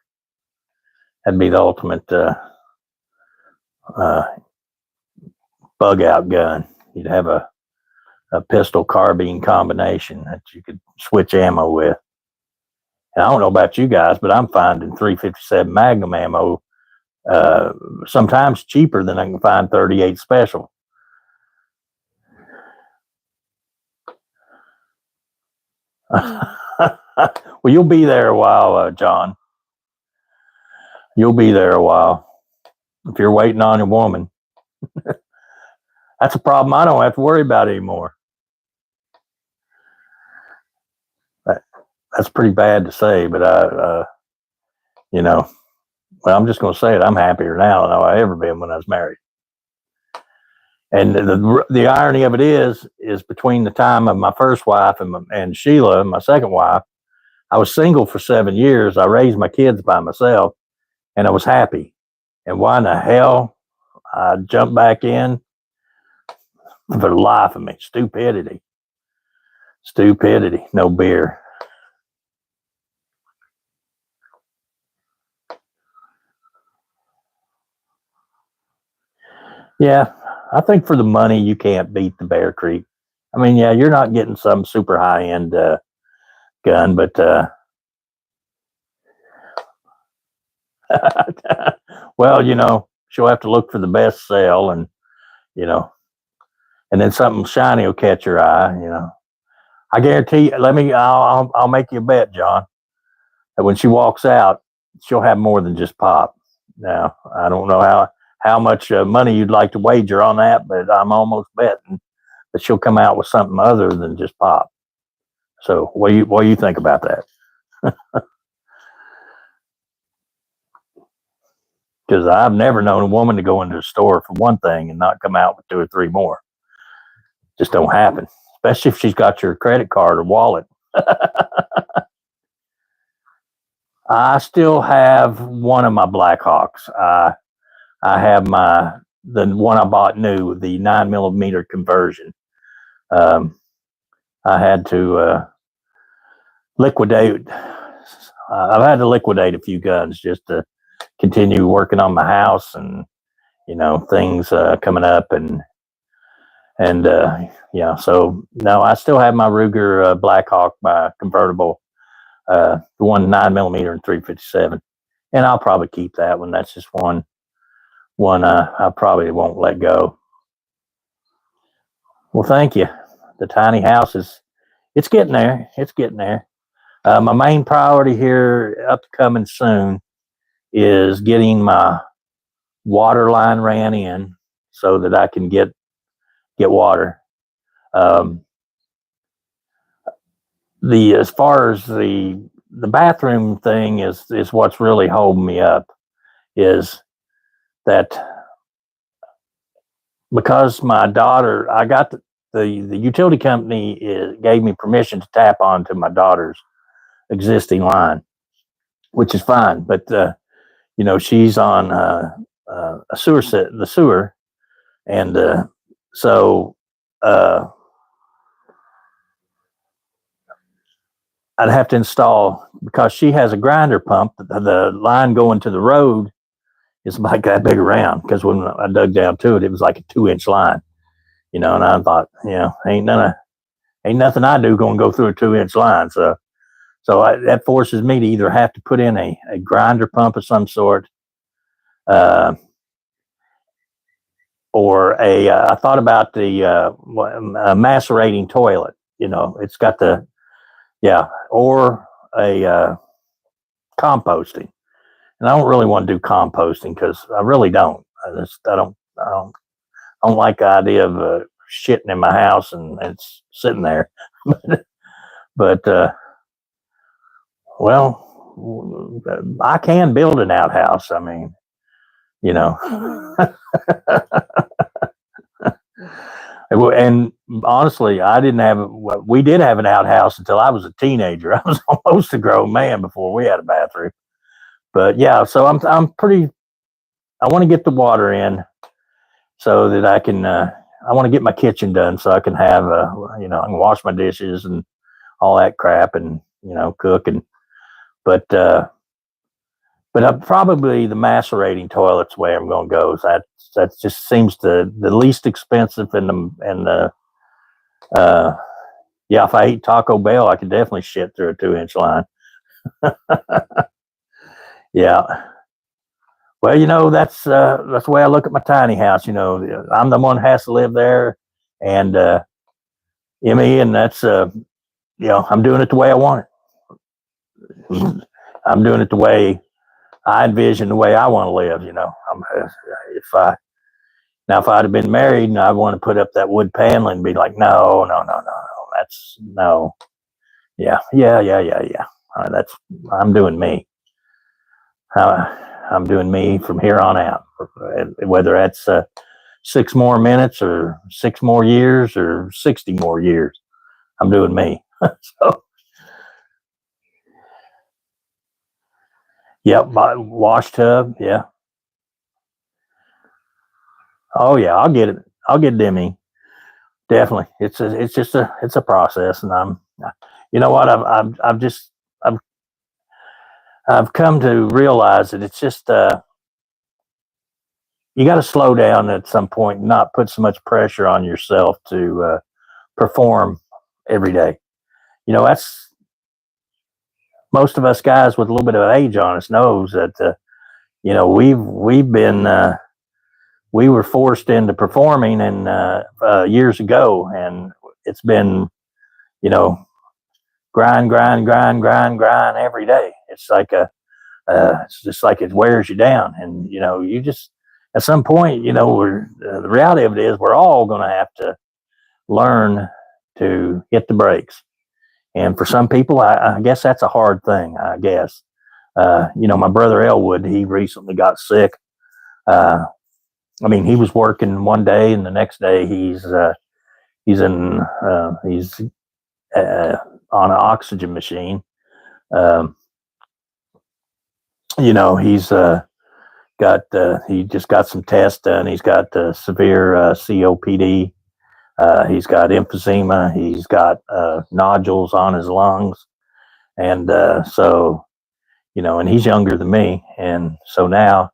That'd be the ultimate uh, bug out gun. You'd have a pistol carbine combination that you could switch ammo with. And I don't know about you guys, but I'm finding 357 Magnum ammo sometimes cheaper than I can find 38 Special. Well, you'll be there a while, John. You'll be there a while if you're waiting on your woman. That's a problem I don't have to worry about anymore. That's pretty bad to say, but well, I'm just going to say it. I'm happier now than I ever been when I was married. And the irony of it is between the time of my first wife and Sheila, my second wife, I was single for 7 years. I raised my kids by myself, and I was happy. And why in the hell I jumped back in? For the life of me, stupidity, no beer. Yeah, I think for the money, you can't beat the Bear Creek. I mean, yeah, you're not getting some super high end gun, but well, she'll have to look for the best sale, and you know, and then something shiny will catch your eye. I guarantee. I'll make you a bet, John, that when she walks out, she'll have more than just pop. Now, I don't know how much money you'd like to wager on that, but I'm almost betting that she'll come out with something other than just pop. So, what do you think about that? Because I've never known a woman to go into a store for one thing and not come out with two or three more. Just don't happen, especially if she's got your credit card or wallet. I still have one of my Blackhawks. I have the one I bought new, the 9mm conversion. Um, I had to liquidate. I've had to liquidate a few guns just to continue working on my house and things coming up and yeah. So no, I still have my Ruger Blackhawk, my convertible, the one 9mm and 357, and I'll probably keep that one. That's just one I probably won't let go. Well, thank you. The tiny house it's getting there. It's getting there. My main priority here, upcoming soon, is getting my water line ran in so that I can get water. The as far as the bathroom thing is what's really holding me up, is that because my daughter, I got the utility company gave me permission to tap onto my daughter's existing line, which is fine. But she's on a the sewer, and so I'd have to install, because she has a grinder pump. The line going to the road is like that big around, because when I dug down to it, it was like a 2-inch line, and I thought, ain't nothing I do going to go through a 2-inch line. So that forces me to either have to put in a grinder pump of some sort, or I thought about the macerating toilet. It's got or a composting. And I don't really want to do composting because I really don't. I don't like the idea of shitting in my house and it's sitting there. but well, I can build an outhouse. I mean, you know. And honestly, we did have an outhouse until I was a teenager. I was almost a grown man before we had a bathroom. But yeah, so I want to get the water in so that I want to get my kitchen done so I can have, I can wash my dishes and all that crap and, cook. But probably the macerating toilet's where I'm going to go. That just seems the least expensive uh, yeah, if I eat Taco Bell, I could definitely shit through a 2-inch line. Yeah. Well, that's the way I look at my tiny house. I'm the one who has to live there, and and that's I'm doing it the way I want it. I'm doing it the way I envision, the way I want to live. If I'd have been married and I want to put up that wood paneling and be like, no, no, no, no, no, that's no, yeah, yeah, yeah, yeah, yeah. That's I'm doing me. I'm doing me from here on out. Whether that's 6 more minutes or 6 more years or 60 more years, I'm doing me. So, yep, wash tub, yeah. Oh yeah, I'll get it. I'll get Demi. Definitely, it's a process, and you know what, I've I've come to realize that it's just you got to slow down at some point, and not put so much pressure on yourself to perform every day. That's most of us guys with a little bit of age on us knows that we've been we were forced into performing and years ago, and it's been grind, grind, grind, grind, grind every day. It's just like it wears you down, and you just at some point, the reality of it is we're all going to have to learn to hit the brakes. And for some people, I guess that's a hard thing. I guess my brother Elwood, he recently got sick. He was working one day, and the next day he's on an oxygen machine. Um, he's he just got some tests done. He's got severe COPD. He's got emphysema. He's got nodules on his lungs, and and he's younger than me, and so now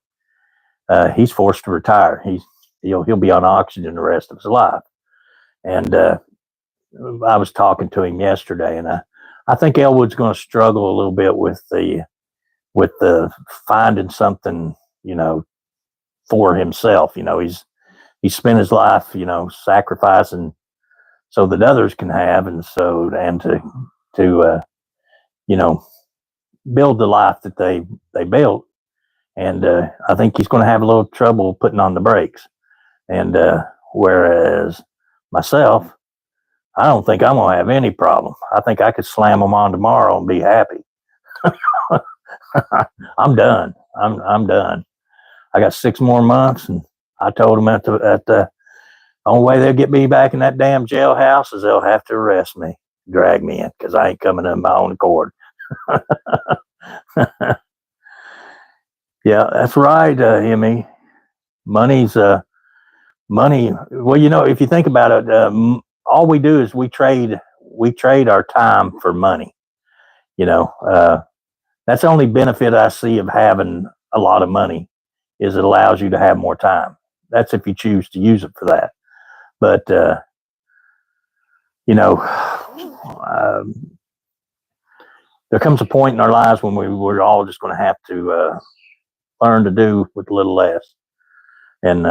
he's forced to retire. He'll be on oxygen the rest of his life. And I was talking to him yesterday, and I think Elwood's going to struggle a little bit with the finding something, for himself. He's spent his life, sacrificing so that others can have, and to build the life that they built. And I think he's going to have a little trouble putting on the brakes. And whereas myself, I don't think I'm going to have any problem. I think I could slam them on tomorrow and be happy. I'm done. I'm done. I got 6 more months, and I told them at the only way they'll get me back in that damn jailhouse is they'll have to arrest me, drag me in, because I ain't coming in my own accord. Yeah, that's right, Emmy. Money's money. Well, if you think about it, all we do is we trade our time for money. That's the only benefit I see of having a lot of money is it allows you to have more time. That's if you choose to use it for that. But there comes a point in our lives when we're all just going to have to learn to do with a little less and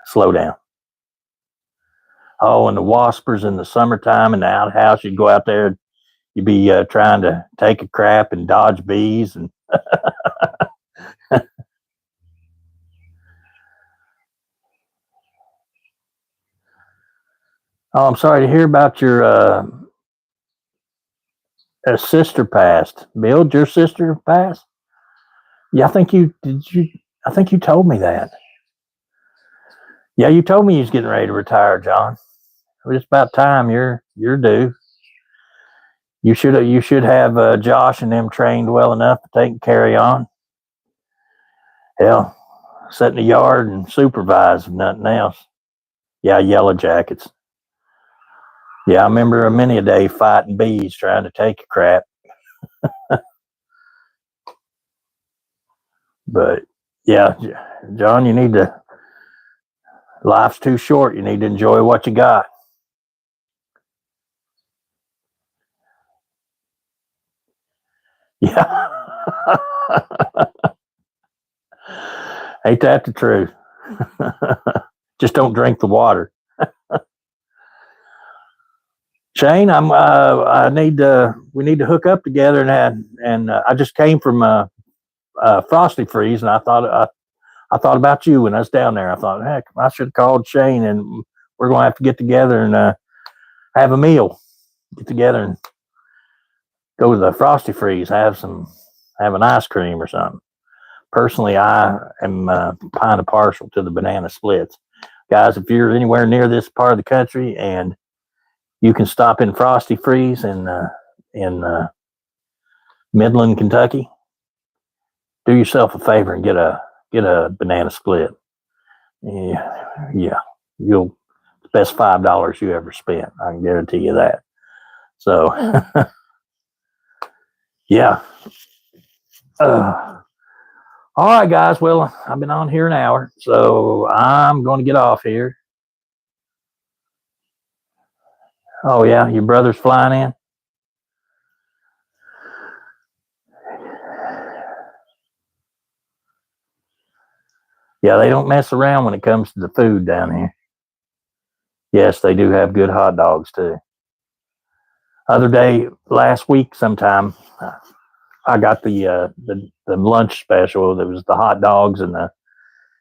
slow down. Oh, and the waspers in the summertime in the outhouse, you'd go out there, you'd be trying to take a crap and dodge bees and Oh, I'm sorry to hear about your sister passed. Bill, your sister passed? Yeah, I think you did. I think you told me that. Yeah, you told me you was getting ready to retire, John. It's about time you're due. You should have Josh and them trained well enough that they can carry on. Hell, sit in the yard and supervise if nothing else. Yeah, yellow jackets. Yeah, I remember many a day fighting bees trying to take a crap. But yeah, John, you need to. Life's too short. You need to enjoy what you got. Yeah. Ain't that the truth? Just don't drink the water. Shane, I need to. We need to hook up together and I just came from Frosty Freeze, and I thought about you when I was down there. I thought, heck, I should have called Shane, and we're going to have to get together and have a meal. Get together and go to the Frosty Freeze, have an ice cream or something. Personally, I am kind of partial to the banana splits. Guys, if you're anywhere near this part of the country and you can stop in Frosty Freeze in Midland, Kentucky, do yourself a favor and get a banana split. Yeah, you'll the best $5 you ever spent. I can guarantee you that. So, yeah. All right, guys. Well, I've been on here an hour, so I'm going to get off here. Oh yeah, your brother's flying in. Yeah, they don't mess around when it comes to the food down here. Yes, they do have good hot dogs too. Other day, last week, sometime, I got the lunch special. There was the hot dogs and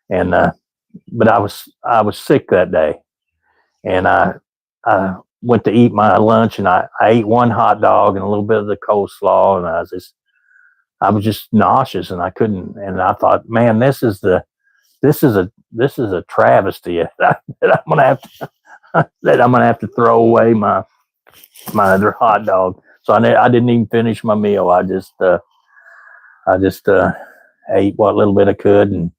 but I was sick that day, and I went to eat my lunch, and I ate one hot dog and a little bit of the coleslaw, and I was just nauseous, and I couldn't. And I thought, man, this is a travesty that I'm gonna have to that I'm gonna have to throw away my other hot dog. So I didn't even finish my meal. I just ate what little bit I could, and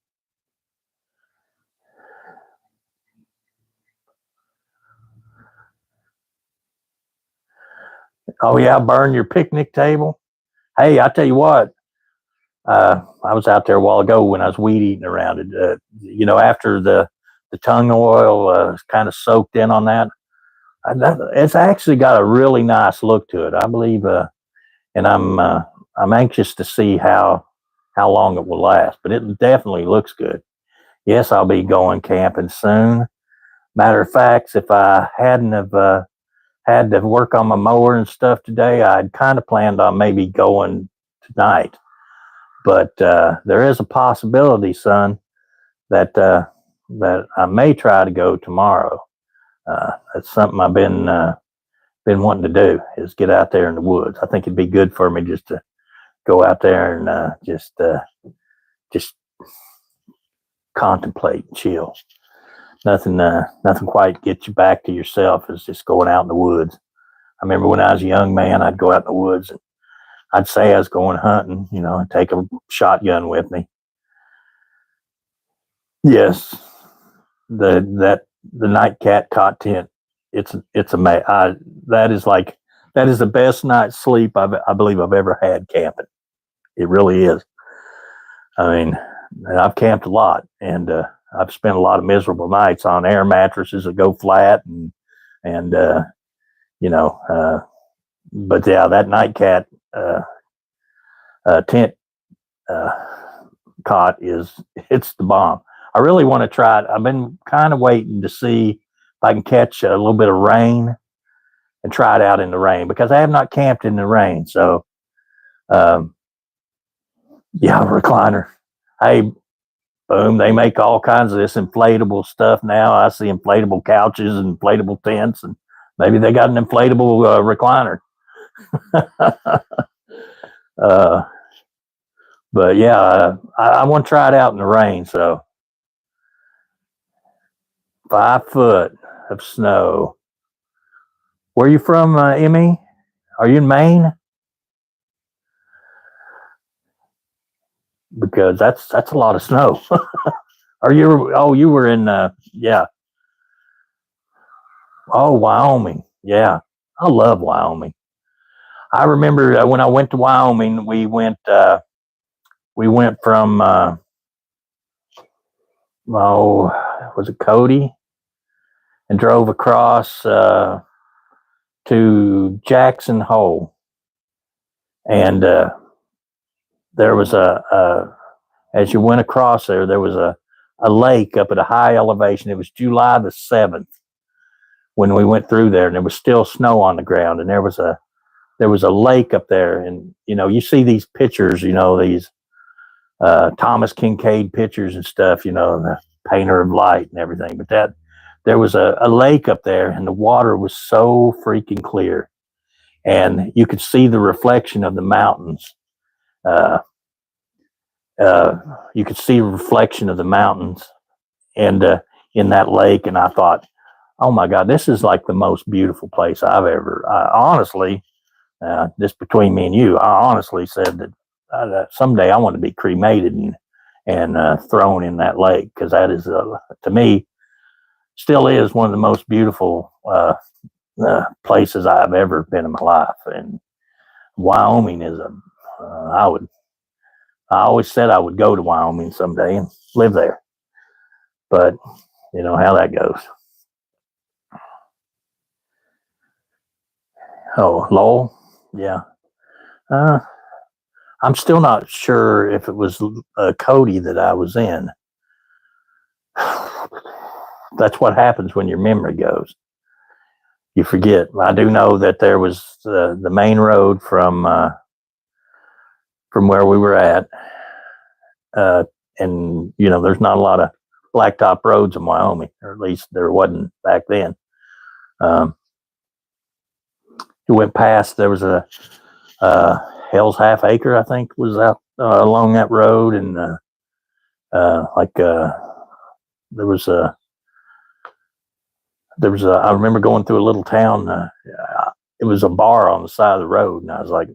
oh yeah, burn your picnic table. Hey, I tell you what, I was out there a while ago when I was weed eating around it. After the tung oil kind of soaked in on that, it's actually got a really nice look to it. I believe, and I'm anxious to see how long it will last. But it definitely looks good. Yes, I'll be going camping soon. Matter of fact, if I hadn't have had to work on my mower and stuff today, I'd kind of planned on maybe going tonight. But there is a possibility, son, that I may try to go tomorrow. That's something I've been wanting to do, is get out there in the woods. I think it'd be good for me just to go out there and just contemplate and chill. Nothing quite gets you back to yourself as just going out in the woods. I remember when I was a young man, I'd go out in the woods and I'd say I was going hunting, and take a shotgun with me. Yes, the night cat cot tent. It's amazing. That is the best night's sleep I believe I've ever had camping. It really is. I mean, I've camped a lot, and I've spent a lot of miserable nights on air mattresses that go flat, and but yeah, that night cat tent uh, cot it's the bomb. I really want to try it. I've been kind of waiting to see if I can catch a little bit of rain and try it out in the rain, because I have not camped in the rain. So, yeah, recliner. Hey, boom, they make all kinds of this inflatable stuff now. I see inflatable couches and inflatable tents, and maybe they got an inflatable recliner. uh, But yeah, I want to try it out in the rain. So 5 foot of snow. Where are you from, Emmy? Are you in Maine? Because that's a lot of snow. Are you? Oh, you were in. Yeah. Oh, Wyoming. Yeah, I love Wyoming. I remember when I went to Wyoming, we went. We went from. Oh, was it Cody? And drove across to Jackson Hole, and there was as you went across there was a lake up at a high elevation. It was July the 7th when we went through there, and there was still snow on the ground, and there was a lake up there, and you see these pictures, these Thomas Kincaid pictures and stuff, the painter of light and everything, but that there was a lake up there, and the water was so freaking clear, and you could see the reflection of the mountains. Uh, you could see a reflection of the mountains and in that lake, and I thought, oh my God, this is like the most beautiful place I've ever. Honestly, this between me and you, I honestly said that someday I want to be cremated and thrown in that lake, because that is to me still is one of the most beautiful places I've ever been in my life. And Wyoming is I always said I would go to Wyoming someday and live there, but you know how that goes. Oh, Lowell, yeah. Uh, I'm still not sure if it was Cody that I was in. That's what happens when your memory goes. You forget. I do know that there was the main road from where we were at, and there's not a lot of blacktop roads in Wyoming, or at least there wasn't back then. You went past. There was a Hell's Half Acre, I think, was out along that road, and I remember going through a little town. It was a bar on the side of the road, and I was like,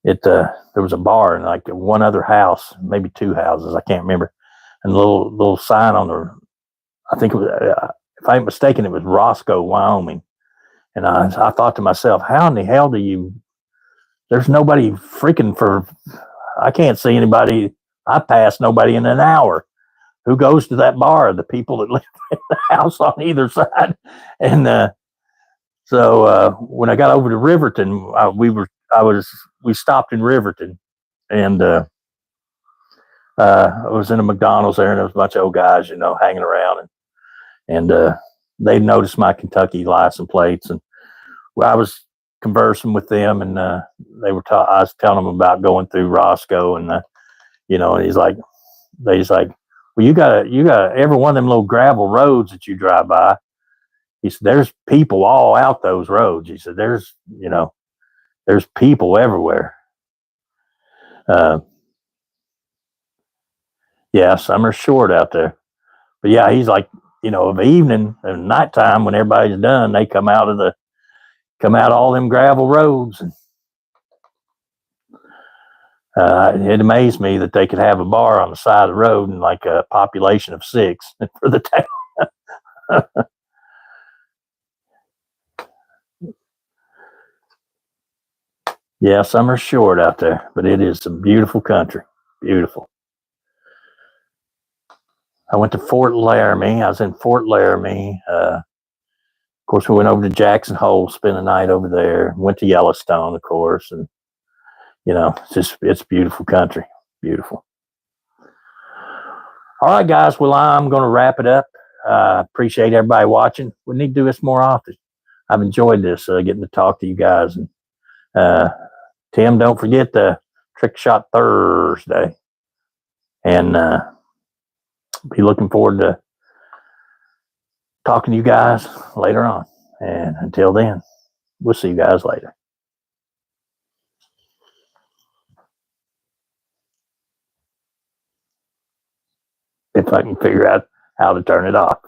there was a bar and like one other house, maybe two houses, I can't remember, and a little sign on the. I think it was, if I ain't mistaken, it was Roscoe, Wyoming, and I thought to myself, how in the hell do you? There's nobody freaking for. I can't see anybody. I passed nobody in an hour. Who goes to that bar? The people that live in the house on either side. And so when I got over to Riverton, we stopped in Riverton, and I was in a McDonald's there, and there was a bunch of old guys, hanging around, and they noticed my Kentucky license plates, and I was conversing with them, and I was telling them about going through Roscoe, and and he's like, well, you got every one of them little gravel roads that you drive by. He said, there's people all out those roads. He said, there's people everywhere. Yeah, summer's short out there. But yeah, he's like, of the evening and nighttime when everybody's done, they come out all them gravel roads. And it amazed me that they could have a bar on the side of the road and like a population of 6 for the town. Yeah, summer's short out there, but it is a beautiful country. Beautiful. I went to Fort Laramie. I was in Fort Laramie. Of course, we went over to Jackson Hole, spent a night over there. Went to Yellowstone, of course, and it's beautiful country. Beautiful. All right, guys. Well, I'm going to wrap it up. Appreciate everybody watching. We need to do this more often. I've enjoyed this, getting to talk to you guys. And Tim, don't forget the Trick Shot Thursday. And be looking forward to talking to you guys later on. And until then, we'll see you guys later. if I can figure out how to turn it off.